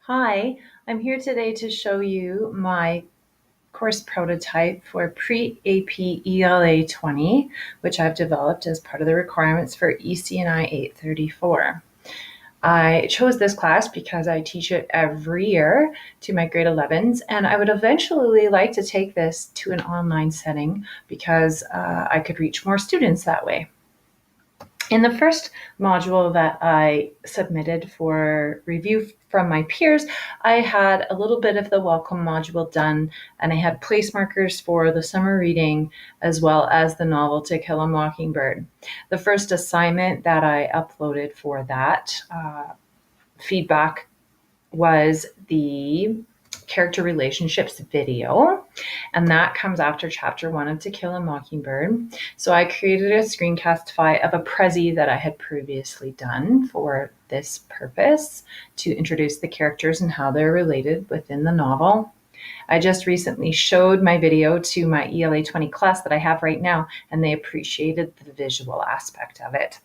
Hi, I'm here today to show you my course prototype for Pre-AP ELA 20, which I've developed as part of the requirements for ECNI 834. I chose this class because I teach it every year to my grade 11s, and I would eventually like to take this to an online setting because I could reach more students that way. In the first module that I submitted for review from my peers, I had a little bit of the welcome module done, and I had place markers for the summer reading as well as the novel To Kill a Mockingbird. The first assignment that I uploaded for that feedback was the character relationships video, and that comes after chapter 1 of To Kill a Mockingbird. So I created a screencastify of a Prezi that I had previously done for this purpose to introduce the characters and how they're related within the novel. I just recently showed my video to my ELA 20 class that I have right now, and they appreciated the visual aspect of it.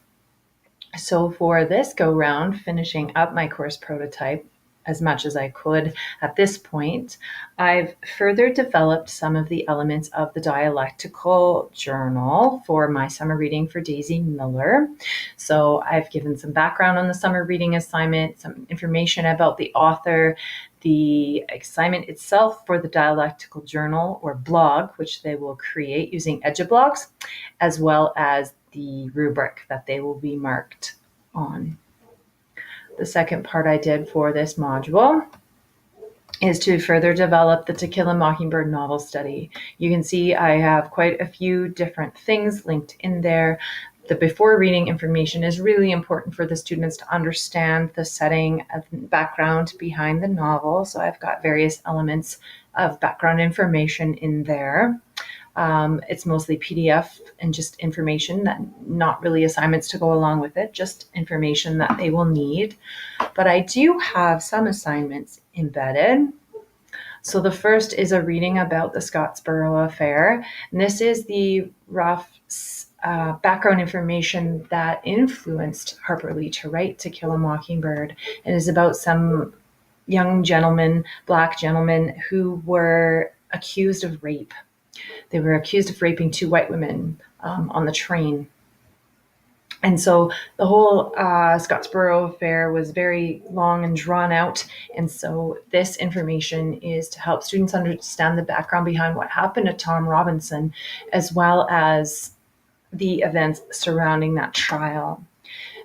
So for this go round, finishing up my course prototype as much as I could at this point, I've further developed some of the elements of the dialectical journal for my summer reading for Daisy Miller. So I've given some background on the summer reading assignment, some information about the author, the assignment itself for the dialectical journal or blog, which they will create using EduBlogs, as well as the rubric that they will be marked on. The second part I did for this module is to further develop the To Kill a Mockingbird novel study. You can see I have quite a few different things linked in there. The before reading information is really important for the students to understand the setting of background behind the novel. So I've got various elements of background information in there. It's mostly PDF and just information, that not really assignments to go along with it, just information that they will need. But I do have some assignments embedded. So the first is a reading about the Scottsboro Affair. And this is the rough background information that influenced Harper Lee to write To Kill a Mockingbird. It is about some young gentlemen, Black gentlemen, who were accused of rape. They were accused of raping two white women on the train. And so the whole Scottsboro Affair was very long and drawn out. And so this information is to help students understand the background behind what happened to Tom Robinson, as well as the events surrounding that trial.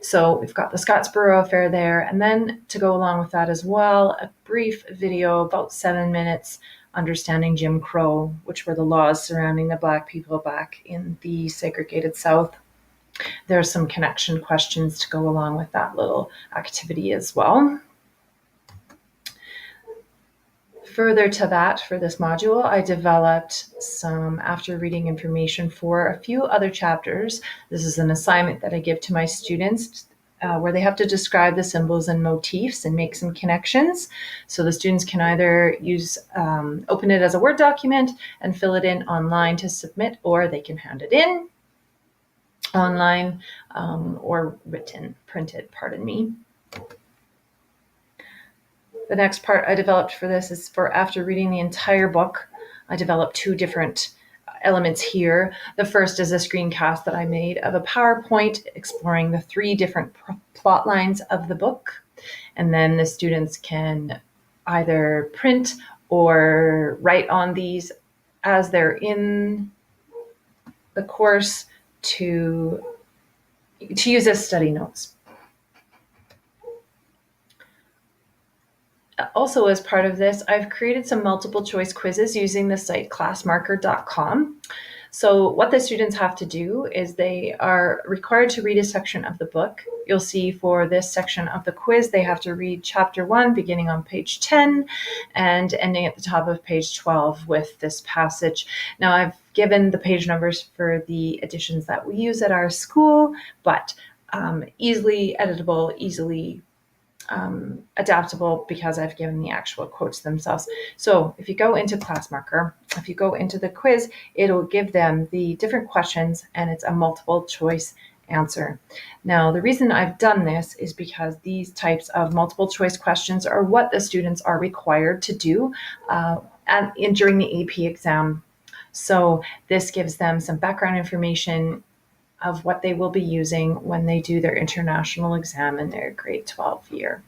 So we've got the Scottsboro Affair there. And then to go along with that as well, a brief video, about 7 minutes, understanding Jim Crow, which were the laws surrounding the Black people back in the segregated South. There are some connection questions to go along with that little activity as well. Further to that, for this module, I developed some after reading information for a few other chapters. This is an assignment that I give to my students where they have to describe the symbols and motifs and make some connections. So the students can either open it as a Word document and fill it in online to submit, or they can hand it in online or printed, pardon me. The next part I developed for this is for after reading the entire book. I developed two different elements here. The first is a screencast that I made of a PowerPoint exploring the three different plot lines of the book. And then the students can either print or write on these as they're in the course to use as study notes. Also, as part of this, I've created some multiple choice quizzes using the site classmarker.com. So what the students have to do is they are required to read a section of the book. You'll see for this section of the quiz, they have to read chapter 1, beginning on page 10 and ending at the top of page 12 with this passage. Now, I've given the page numbers for the editions that we use at our school, but easily editable, easily adaptable, because I've given the actual quotes themselves. So if you go into ClassMarker, if you go into the quiz, it'll give them the different questions, and it's a multiple choice answer. Now, the reason I've done this is because these types of multiple choice questions are what the students are required to do during the AP exam. So this gives them some background information of what they will be using when they do their international exam in their grade 12 year.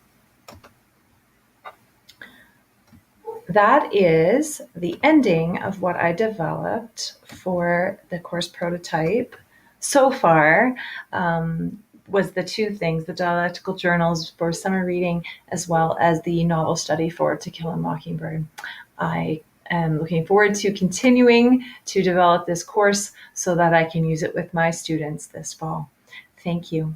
That is the ending of what I developed for the course prototype. So far, was the two things, the dialectical journals for summer reading, as well as the novel study for To Kill a Mockingbird. I am looking forward to continuing to develop this course so that I can use it with my students this fall. Thank you.